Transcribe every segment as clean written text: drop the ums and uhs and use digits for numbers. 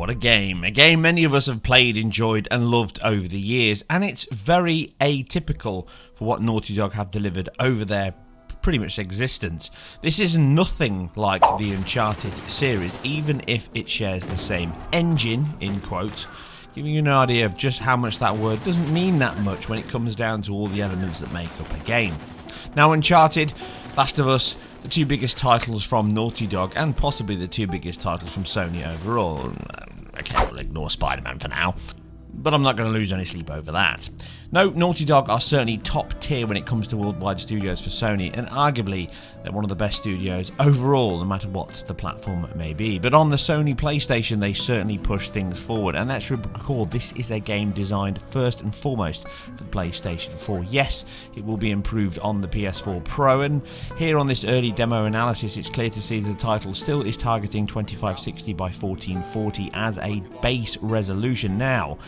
what a game. A game many of us have played, enjoyed and loved over the years, and it's very atypical for what Naughty Dog have delivered over their pretty much existence. This is nothing like the Uncharted series, even if it shares the same engine, in quotes, giving you an idea of just how much that word doesn't mean that much when it comes down to all the elements that make up a game. Now, Uncharted, Last of Us, the two biggest titles from Naughty Dog, and possibly the two biggest titles from Sony overall. Okay, we'll ignore Spider-Man for now, but I'm not going to lose any sleep over that. No, Naughty Dog are certainly top tier when it comes to worldwide studios for Sony, and arguably they're one of the best studios overall, no matter what the platform may be. But on the Sony PlayStation, they certainly push things forward, and let's recall this is a game designed first and foremost for the PlayStation 4. Yes, it will be improved on the PS4 Pro, and here on this early demo analysis, it's clear to see that the title still is targeting 2560 by 1440 as a base resolution. Now,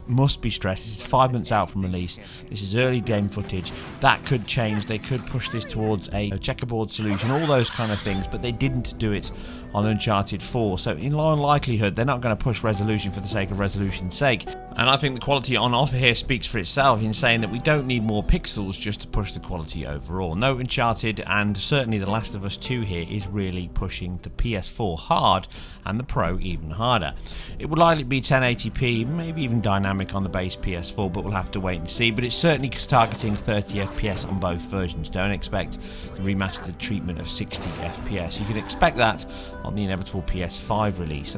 must be stressed, this is 5 months out from release. This is early game footage. That could change. They could push this towards a checkerboard solution, all those kind of things, but they didn't do it on Uncharted 4. So in all likelihood, they're not going to push resolution for the sake of resolution's sake. And I think the quality on offer here speaks for itself in saying that we don't need more pixels just to push the quality overall. No, Uncharted and certainly The Last of Us 2 here is really pushing the PS4 hard and the Pro even harder. It would likely be 1080p, maybe even dynamic on the base PS4, but we'll have to wait and see. But it's certainly targeting 30 FPS on both versions. Don't expect the remastered treatment of 60 FPS. You can expect that on the inevitable PS5 release.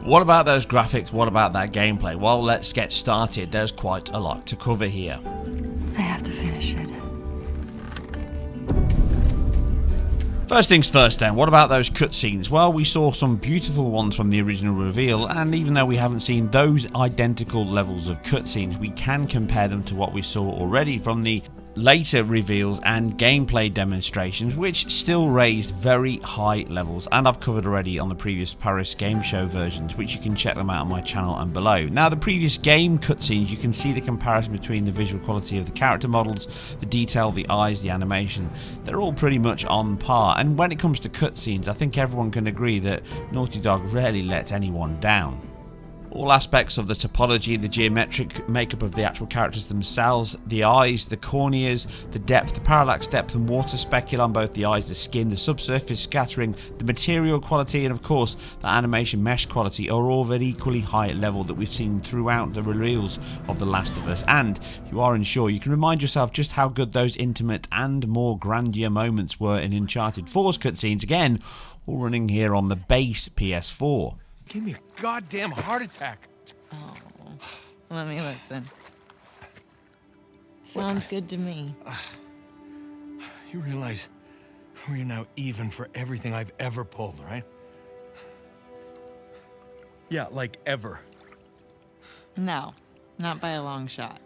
What about those graphics? What about that gameplay? Well, let's get started. There's quite a lot to cover here. I have to finish it. First things first then, what about those cutscenes? Well, we saw some beautiful ones from the original reveal, and even though we haven't seen those identical levels of cutscenes, we can compare them to what we saw already from the later reveals and gameplay demonstrations, which still raised very high levels, and I've covered already on the previous Paris Game Show versions, which you can check them out on my channel and below. Now, the previous game cutscenes, you can see the comparison between the visual quality of the character models, the detail, the eyes, the animation. They're all pretty much on par, and when it comes to cutscenes, I think everyone can agree that Naughty Dog rarely lets anyone down. All aspects of the topology, the geometric makeup of the actual characters themselves, the eyes, the corneas, the depth, the parallax depth and water speckle on both the eyes, the skin, the subsurface scattering, the material quality, and of course the animation mesh quality are all at equally high level that we've seen throughout the reveals of The Last of Us. And if you are unsure, you can remind yourself just how good those intimate and more grandeur moments were in Uncharted 4's cutscenes, again, all running here on the base PS4. Give me a goddamn heart attack. Oh, let me listen. Sounds good to me. You realize we're now even for everything I've ever pulled, right? Yeah, like ever. No, not by a long shot.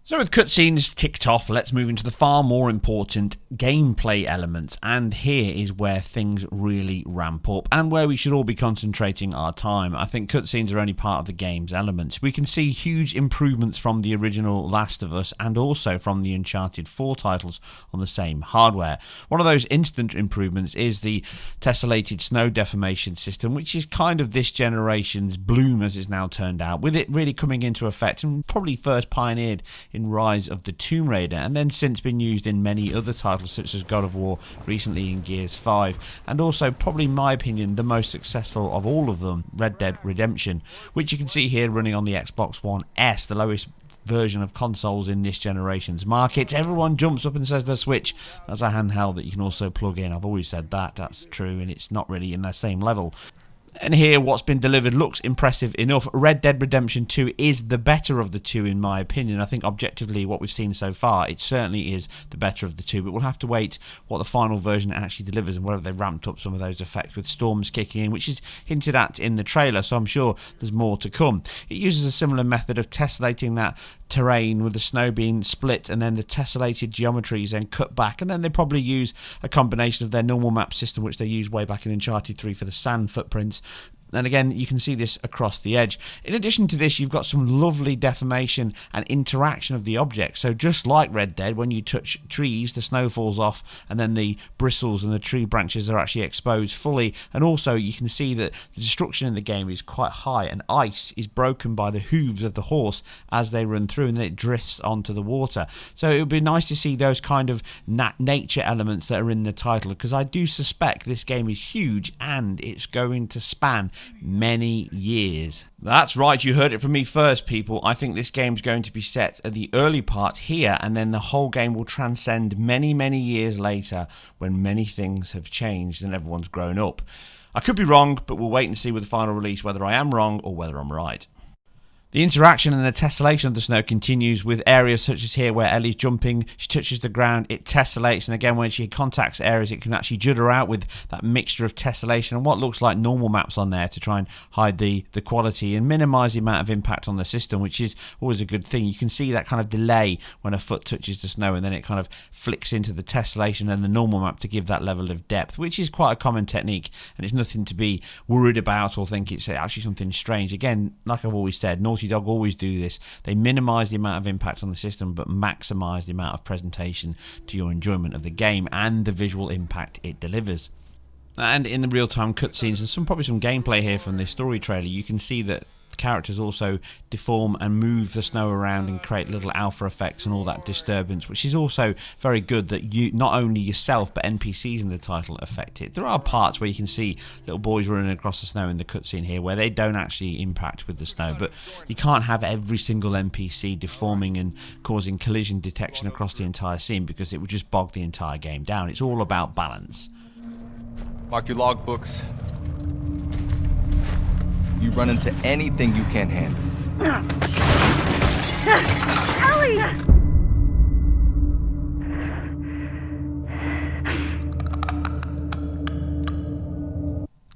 So with cutscenes ticked off, let's move into the far more important gameplay elements, and here is where things really ramp up and where we should all be concentrating our time. I think cutscenes are only part of the game's elements. We can see huge improvements from the original Last of Us and also from the Uncharted 4 titles on the same hardware. One of those instant improvements is the tessellated snow deformation system, which is kind of this generation's Bloom as it's now turned out, with it really coming into effect and probably first pioneered in Rise of the Tomb Raider, and then since been used in many other titles such as God of War, recently in Gears 5, and also probably in my opinion the most successful of all of them, Red Dead Redemption, which you can see here running on the Xbox One S, the lowest version of consoles in this generation's market. Everyone jumps up and says the Switch, that's a handheld that you can also plug in. I've always said that's true, and it's not really in the same level. And here, what's been delivered looks impressive enough. Red Dead Redemption 2 is the better of the two, in my opinion. I think objectively, what we've seen so far, it certainly is the better of the two. But we'll have to wait what the final version actually delivers and whether they ramped up some of those effects with storms kicking in, which is hinted at in the trailer. So I'm sure there's more to come. It uses a similar method of tessellating that terrain with the snow being split and then the tessellated geometries then cut back, and then they probably use a combination of their normal map system which they used way back in Uncharted 3 for the sand footprints And again, you can see this across the edge. In addition to this, you've got some lovely deformation and interaction of the object. So just like Red Dead, when you touch trees, the snow falls off and then the bristles and the tree branches are actually exposed fully. And also you can see that the destruction in the game is quite high, and ice is broken by the hooves of the horse as they run through, and then it drifts onto the water. So it would be nice to see those kind of nature elements that are in the title, because I do suspect this game is huge and it's going to span many years. That's right, you heard it from me first, people. I think this game's going to be set at the early part here, and then the whole game will transcend many, many years later when many things have changed and everyone's grown up. I could be wrong, but we'll wait and see with the final release whether I am wrong or whether I'm right. The interaction and the tessellation of the snow continues with areas such as here where Ellie's jumping, she touches the ground, it tessellates, and again when she contacts areas it can actually judder out with that mixture of tessellation and what looks like normal maps on there to try and hide the quality and minimise the amount of impact on the system, which is always a good thing. You can see that kind of delay when a foot touches the snow and then it kind of flicks into the tessellation and the normal map to give that level of depth, which is quite a common technique and it's nothing to be worried about or think it's actually something strange. Again, like I've always said, Naughty Dog always do this. They minimise the amount of impact on the system but maximise the amount of presentation to your enjoyment of the game and the visual impact it delivers. And in the real-time cutscenes and probably some gameplay here from this story trailer, you can see that characters also deform and move the snow around and create little alpha effects and all that disturbance, which is also very good that you, not only yourself but NPCs in the title affect it. There are parts where you can see little boys running across the snow in the cutscene here where they don't actually impact with the snow, but you can't have every single NPC deforming and causing collision detection across the entire scene because it would just bog the entire game down. It's all about balance. Mark your logbooks. You run into anything you can't handle. Ellie!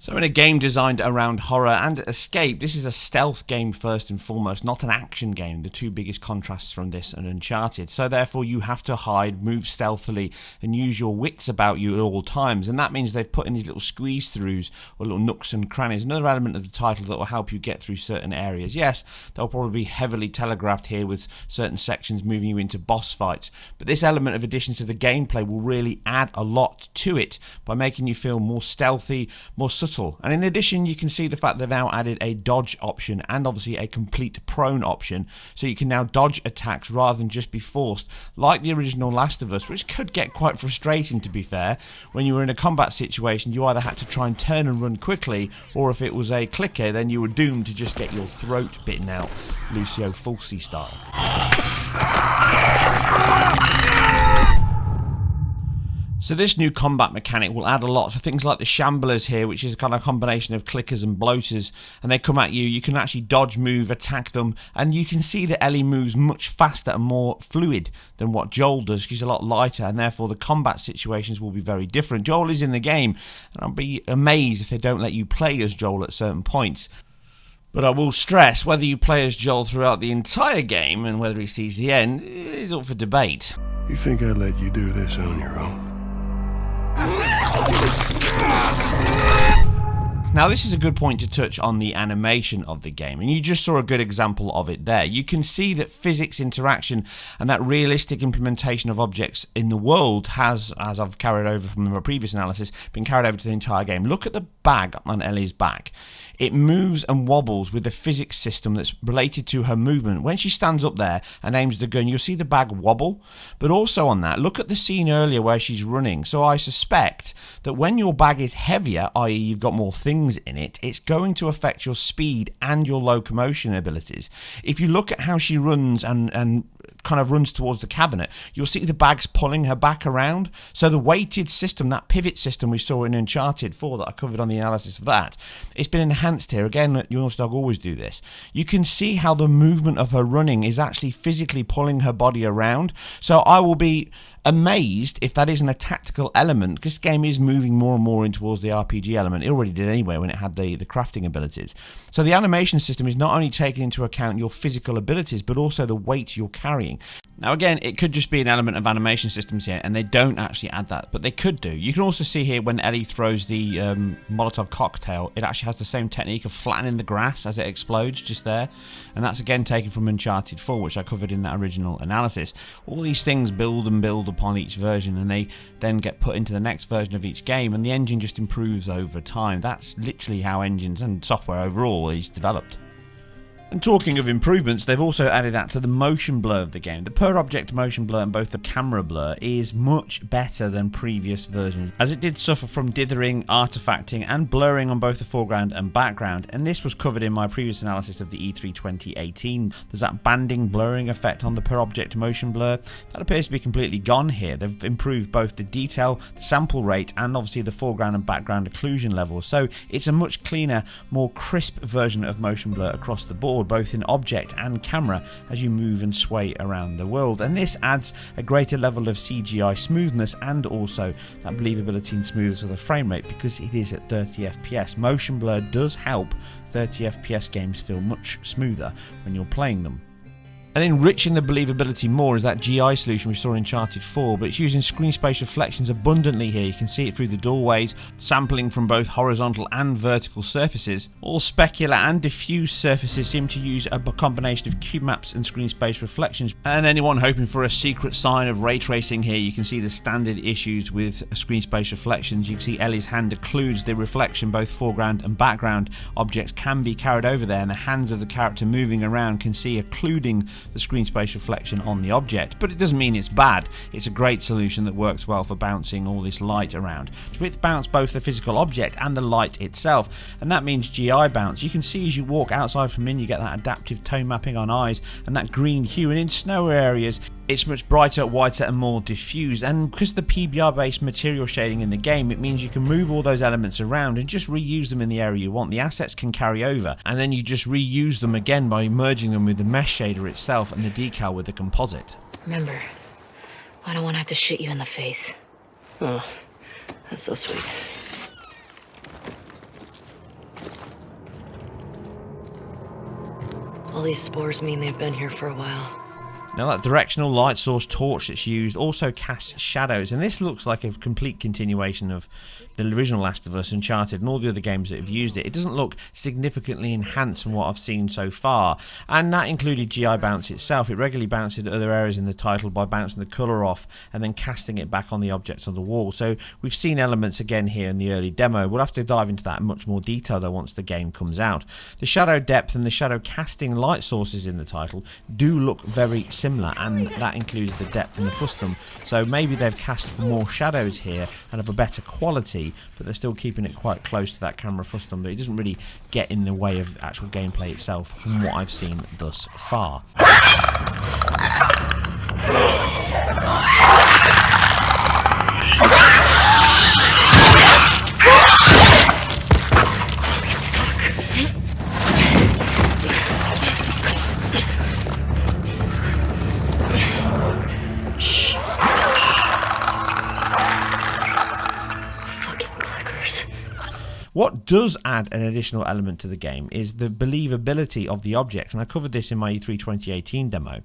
So in a game designed around horror and escape, this is a stealth game first and foremost, not an action game, the two biggest contrasts from this and Uncharted. So therefore you have to hide, move stealthily and use your wits about you at all times, and that means they've put in these little squeeze-throughs or little nooks and crannies, another element of the title that will help you get through certain areas. Yes, they'll probably be heavily telegraphed here with certain sections moving you into boss fights, but this element of addition to the gameplay will really add a lot to it by making you feel more stealthy, more subtle. And in addition, you can see the fact they've now added a dodge option and obviously a complete prone option, so you can now dodge attacks rather than just be forced like the original Last of Us, which could get quite frustrating, to be fair. When you were in a combat situation, you either had to try and turn and run quickly, or if it was a clicker, then you were doomed to just get your throat bitten out, Lucio Fulci style. So this new combat mechanic will add a lot for things like the shamblers here, which is a kind of combination of clickers and bloaters, and they come at you. You can actually dodge, move, attack them, and you can see that Ellie moves much faster and more fluid than what Joel does. She's a lot lighter, and therefore the combat situations will be very different. Joel is in the game, and I'll be amazed if they don't let you play as Joel at certain points. But I will stress, whether you play as Joel throughout the entire game and whether he sees the end is up for debate. You think I'd let you do this on your own? Now this is a good point to touch on the animation of the game, and you just saw a good example of it there. You can see that physics interaction and that realistic implementation of objects in the world has, as I've carried over from my previous analysis, been carried over to the entire game. Look at the bag on Ellie's back. It moves and wobbles with the physics system that's related to her movement. When she stands up there and aims the gun, you'll see the bag wobble. But also on that, look at the scene earlier where she's running. So I suspect that when your bag is heavier, i.e. you've got more things in it, it's going to affect your speed and your locomotion abilities. If you look at how she runs and kind of runs towards the cabinet, you'll see the bags pulling her back around. So the weighted system, that pivot system we saw in Uncharted 4 that I covered on the analysis of that, it's been enhanced here. Again, Naughty Dog always do this. You can see how the movement of her running is actually physically pulling her body around. So I will be amazed if that isn't a tactical element, because this game is moving more and more in towards the RPG element. It already did anyway when it had the crafting abilities. So the animation system is not only taking into account your physical abilities, but also the weight you're carrying carrying. Now again, it could just be an element of animation systems here, and they don't actually add that, but they could do. You can also see here when Ellie throws the Molotov cocktail, it actually has the same technique of flattening the grass as it explodes just there, and that's again taken from Uncharted 4, which I covered in that original analysis. All these things build and build upon each version, and they then get put into the next version of each game, and the engine just improves over time. That's literally how engines and software overall is developed. And talking of improvements, they've also added that to the motion blur of the game. The per object motion blur and both the camera blur is much better than previous versions, as it did suffer from dithering, artifacting and blurring on both the foreground and background, and this was covered in my previous analysis of the E3 2018. There's that banding blurring effect on the per object motion blur. That appears to be completely gone here. They've improved both the detail, the sample rate and obviously the foreground and background occlusion levels, so it's a much cleaner, more crisp version of motion blur across the board, both in object and camera as you move and sway around the world, and this adds a greater level of CGI smoothness and also that believability and smoothness of the frame rate because it is at 30 FPS. Motion blur does help 30 FPS games feel much smoother when you're playing them. And enriching the believability more is that GI solution we saw in Uncharted 4, but it's using screen space reflections abundantly here. You can see it through the doorways, sampling from both horizontal and vertical surfaces. All specular and diffuse surfaces seem to use a combination of cube maps and screen space reflections. And anyone hoping for a secret sign of ray tracing here, you can see the standard issues with screen space reflections. You can see Ellie's hand occludes the reflection, both foreground and background objects can be carried over there, and the hands of the character moving around can see occluding the screen space reflection on the object, but it doesn't mean it's bad. It's a great solution that works well for bouncing all this light around. With bounce both the physical object and the light itself, and that means GI bounce. You can see as you walk outside from in, you get that adaptive tone mapping on eyes and that green hue, and in snow areas it's much brighter, whiter and more diffused, and because of the PBR based material shading in the game, it means you can move all those elements around and just reuse them in the area you want. The assets can carry over and then you just reuse them again by merging them with the mesh shader itself and the decal with the composite. Remember, I don't want to have to shoot you in the face. Oh, that's so sweet. All these spores mean they've been here for a while. Now that directional light source torch that's used also casts shadows, and this looks like a complete continuation of the original Last of Us, Uncharted and all the other games that have used it. It doesn't look significantly enhanced from what I've seen so far, and that included GI bounce itself. It regularly bounced at other areas in the title by bouncing the colour off and then casting it back on the objects on the wall. So we've seen elements again here in the early demo. We'll have to dive into that in much more detail though once the game comes out. The shadow depth and the shadow casting light sources in the title do look very similar, and that includes the depth and the frustum, so maybe they've cast for more shadows here and of a better quality, but they're still keeping it quite close to that camera frustum, but it doesn't really get in the way of actual gameplay itself from what I've seen thus far. What does add an additional element to the game is the believability of the objects, and I covered this in my E3 2018 demo.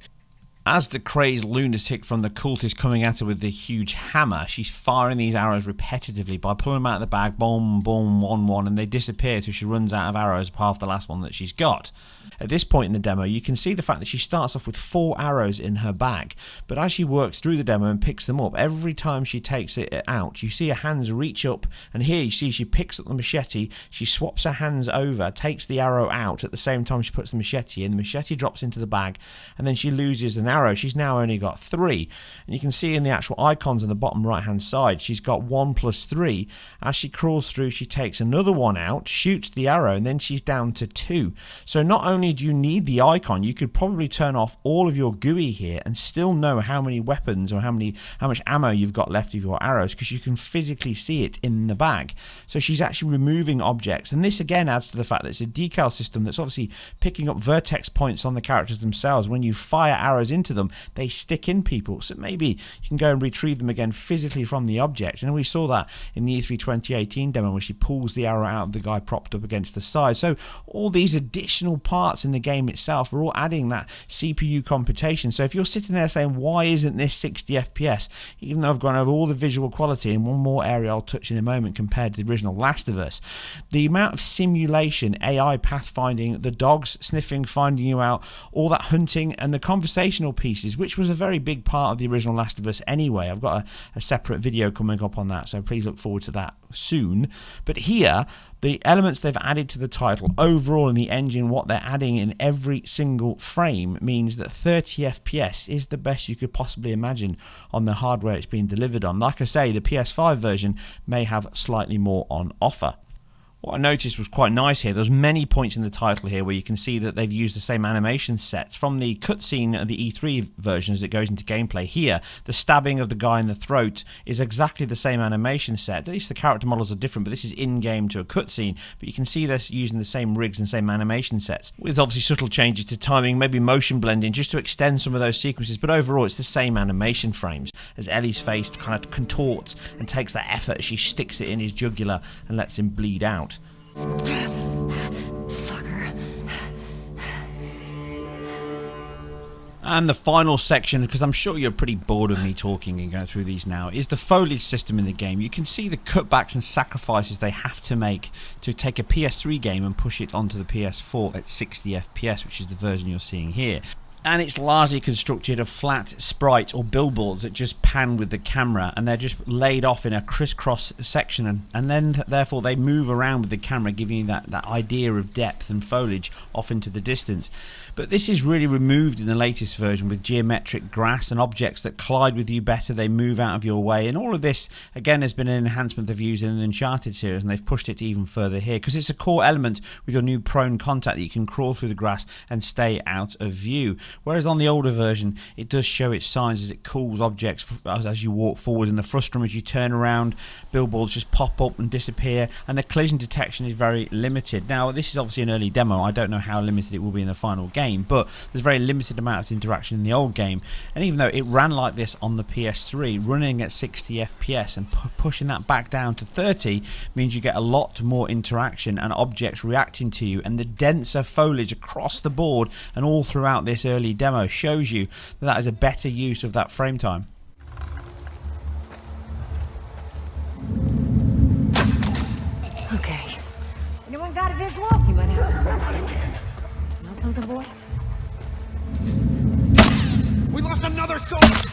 As the crazed lunatic from the cult is coming at her with the huge hammer, she's firing these arrows repetitively by pulling them out of the bag, boom, boom, one, and they disappear till she runs out of arrows past the last one that she's got. At this point in the demo, you can see the fact that she starts off with 4 arrows in her bag, but as she works through the demo and picks them up, every time she takes it out, you see her hands reach up, and here you see she picks up the machete, she swaps her hands over, takes the arrow out at the same time she puts the machete in, the machete drops into the bag, and then she loses an arrow. She's now only got 3, and you can see in the actual icons on the bottom right hand side she's got 1 plus 3. As she crawls through, she takes another one out, shoots the arrow, and then she's down to 2. So not only do you need the icon, you could probably turn off all of your GUI here and still know how many weapons or how much ammo you've got left of your arrows, because you can physically see it in the bag. So she's actually removing objects, and this again adds to the fact that it's a decal system that's obviously picking up vertex points on the characters themselves. When you fire arrows into into them, they stick in people. So maybe you can go and retrieve them again physically from the object. And we saw that in the E3 2018 demo where she pulls the arrow out of the guy propped up against the side. So all these additional parts in the game itself are all adding that CPU computation. So if you're sitting there saying, why isn't this 60 FPS? Even though I've gone over all the visual quality in one more area I'll touch in a moment compared to the original Last of Us, the amount of simulation, AI pathfinding, the dogs sniffing, finding you out, all that hunting and the conversational pieces, which was a very big part of the original Last of Us anyway. I've got a separate video coming up on that, so please look forward to that soon. But here, the elements they've added to the title overall in the engine, what they're adding in every single frame, means that 30 FPS is the best you could possibly imagine on the hardware it's being delivered on. Like I say, the PS5 version may have slightly more on offer. What I noticed was quite nice here. There's many points in the title here where you can see that they've used the same animation sets. From the cutscene of the E3 versions that goes into gameplay here, the stabbing of the guy in the throat is exactly the same animation set. At least the character models are different, but this is in-game to a cutscene. But you can see they're using the same rigs and same animation sets, with obviously subtle changes to timing, maybe motion blending, just to extend some of those sequences. But overall, it's the same animation frames as Ellie's face kind of contorts and takes that effort as she sticks it in his jugular and lets him bleed out. And the final section, because I'm sure you're pretty bored of me talking and going through these now, is the foliage system in the game. You can see the cutbacks and sacrifices they have to make to take a PS3 game and push it onto the PS4 at 60 FPS, which is the version you're seeing here. And it's largely constructed of flat sprites or billboards that just pan with the camera, and they're just laid off in a crisscross section, and then therefore they move around with the camera, giving you that idea of depth and foliage off into the distance. But this is really removed in the latest version with geometric grass and objects that collide with you better, they move out of your way, and all of this again has been an enhancement they've used in the Uncharted series, and they've pushed it even further here because it's a core element with your new prone contact that you can crawl through the grass and stay out of view. Whereas on the older version, it does show its signs as it calls objects as you walk forward. In the frustrum, as you turn around, billboards just pop up and disappear, and the collision detection is very limited. Now, this is obviously an early demo. I don't know how limited it will be in the final game, but there's very limited amount of interaction in the old game. And even though it ran like this on the PS3, running at 60 FPS and pushing that back down to 30 means you get a lot more interaction and objects reacting to you, and the denser foliage across the board and all throughout this early demo shows you that is a better use of that frame time. Okay. Anyone got a visual? You might have some. Smell something, boy? We lost another soldier!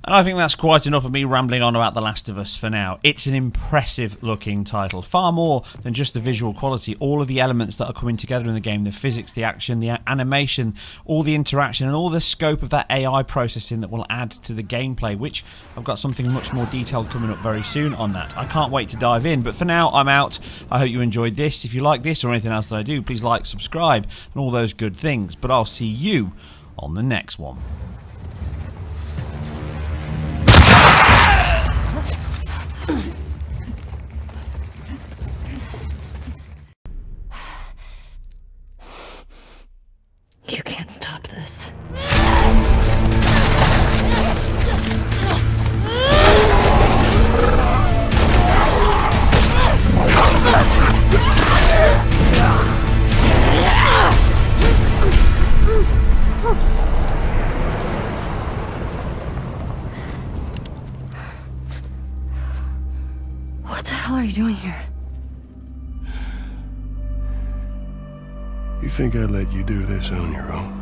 And I think that's quite enough of me rambling on about The Last of Us for now. It's an impressive looking title, far more than just the visual quality. All of the elements that are coming together in the game, the physics, the action, the animation, all the interaction, and all the scope of that AI processing that will add to the gameplay, which I've got something much more detailed coming up very soon on that. I can't wait to dive in, but for now I'm out. I hope you enjoyed this. If you like this or anything else that I do, please like, subscribe, and all those good things. But I'll see you on the next one. You can't stop this. What the hell are you doing here? You think I'd let you do this on your own?